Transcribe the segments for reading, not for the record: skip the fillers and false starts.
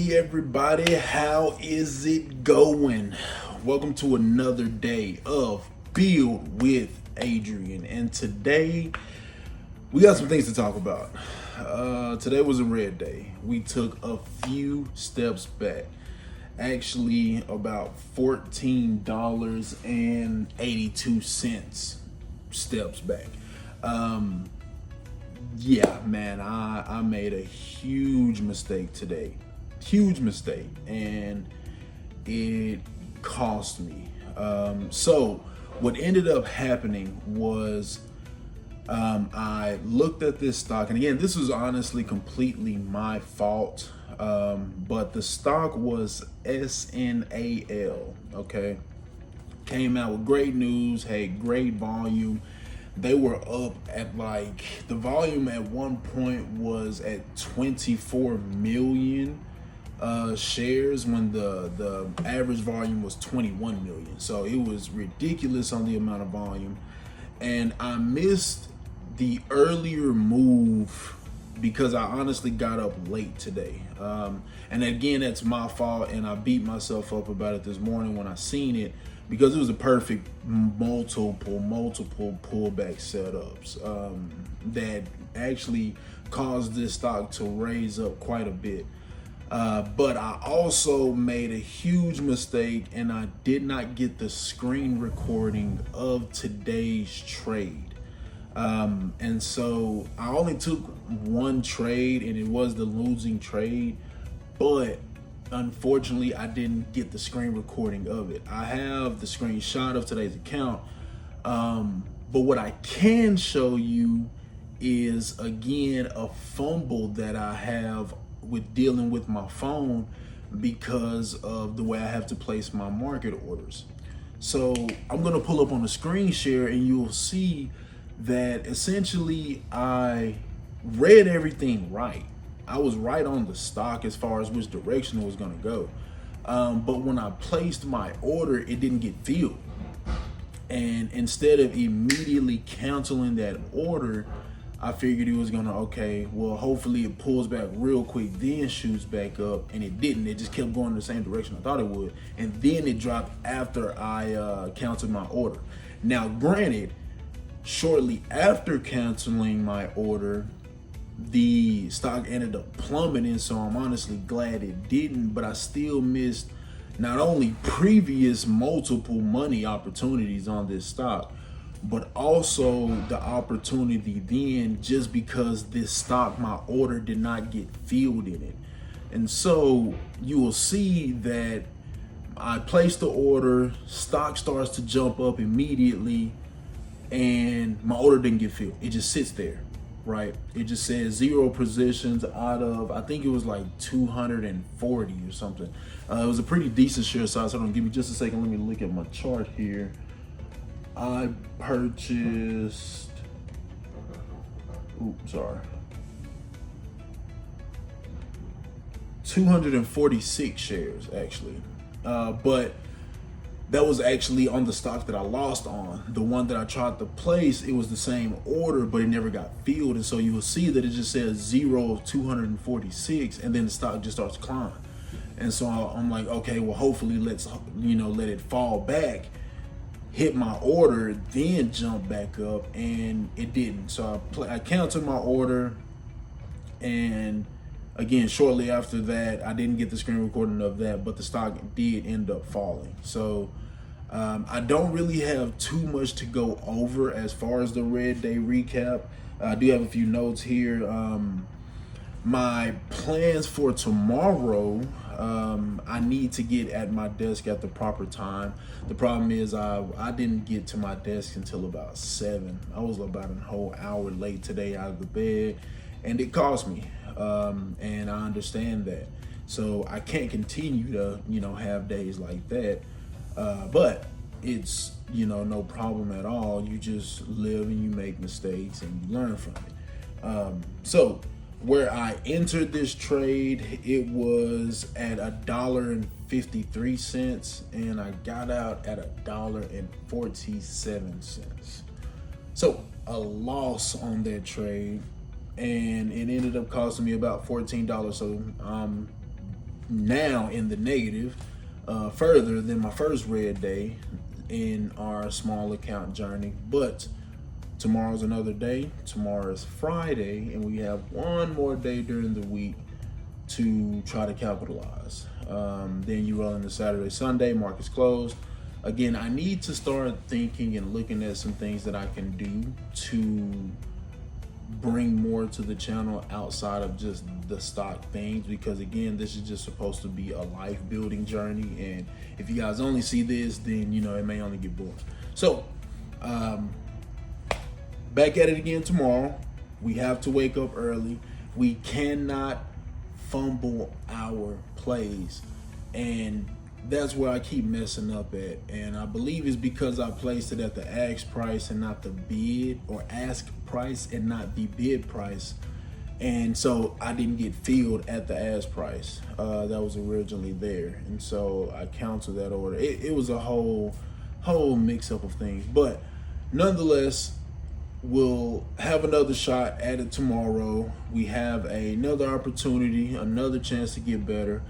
Hey everybody, how is it going? Welcome to another day of Build with Adrian, and today we got some things to talk about. Today was a red day. We took a few steps back, actually about $14.82 steps back. Yeah, man, I made a huge mistake today. Huge mistake. And it cost me. So, what ended up happening was I looked at this stock. And again, this was honestly completely my fault. But the stock was SNAL, okay? Came out with great news, had great volume. They were up at the volume at one point was at 24 million shares when the average volume was 21 million. So it was ridiculous on the amount of volume. And I missed the earlier move because I honestly got up late today. And again, that's my fault, and I beat myself up about it this morning when I seen it, because it was a perfect multiple pullback setups that actually caused this stock to raise up quite a bit. But I also made a huge mistake, and I did not get the screen recording of today's trade. And so I only took one trade, and it was the losing trade, but unfortunately I didn't get the screen recording of it. I have the screenshot of today's account, but what I can show you is, again, a fumble that I have with dealing with my phone because of the way I have to place my market orders. So I'm gonna pull up on the screen share, and you'll see that essentially I read everything right. I was right on the stock as far as which direction it was going to go. But when I placed my order, it didn't get filled. And instead of immediately canceling that order, I figured it was going to, okay, well, hopefully it pulls back real quick, then shoots back up. And it didn't. It just kept going in the same direction I thought it would. And then it dropped after I canceled my order. Now, granted, shortly after canceling my order, the stock ended up plummeting, so I'm honestly glad it didn't, but I still missed not only previous multiple money opportunities on this stock, but also the opportunity then, just because this stock, my order did not get filled in it. And so you will see that I placed the order, stock starts to jump up immediately, and my order didn't get filled. It just sits there, right? It just says 0 positions out of, I think it was like 240 or something. It was a pretty decent share size. Hold on, give me just a second. Let me look at my chart here. I purchased, 246 shares actually. But that was actually on the stock that I lost on. The one that I tried to place, it was the same order, but it never got filled. And so you will see that it just says 0 of 246, and then the stock just starts climbing. And so I'm like, okay, well, hopefully let it fall back, hit my order, then jump back up, and it didn't. So I canceled my order, and again, shortly after that, I didn't get the screen recording of that, but the stock did end up falling. So I don't really have too much to go over as far as the red day recap. I do have a few notes here. My plans for tomorrow, I need to get at my desk at the proper time. The problem is I didn't get to my desk until about 7. I was about a whole hour late today out of the bed, and it cost me. And I understand that. So I can't continue to, have days like that. But it's, no problem at all. You just live and you make mistakes and you learn from it. So where I entered this trade, it was at $1.53, and I got out at $1.47. So a loss on that trade, and it ended up costing me about $14. So now in the negative further than my first red day in our small account journey. But tomorrow's another day. Tomorrow is Friday, and we have one more day during the week to try to capitalize. Then you roll into Saturday, Sunday, market's closed. Again, I need to start thinking and looking at some things that I can do to bring more to the channel outside of just the stock things, because again, this is just supposed to be a life building journey, and if you guys only see this, then it may only get boring. So back at it again tomorrow. We have to wake up early. We cannot fumble our plays, and that's where I keep messing up at. And I believe it's because I placed it at the ask price and not the bid, or ask price and not the bid price. And so I didn't get filled at the ask price that was originally there. And so I canceled that order. It was a whole mix up of things. But nonetheless, we'll have another shot at it tomorrow. We have another opportunity, another chance to get better.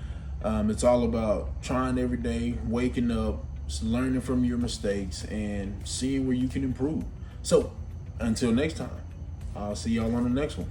It's all about trying every day, waking up, learning from your mistakes, and seeing where you can improve. So until next time, I'll see y'all on the next one.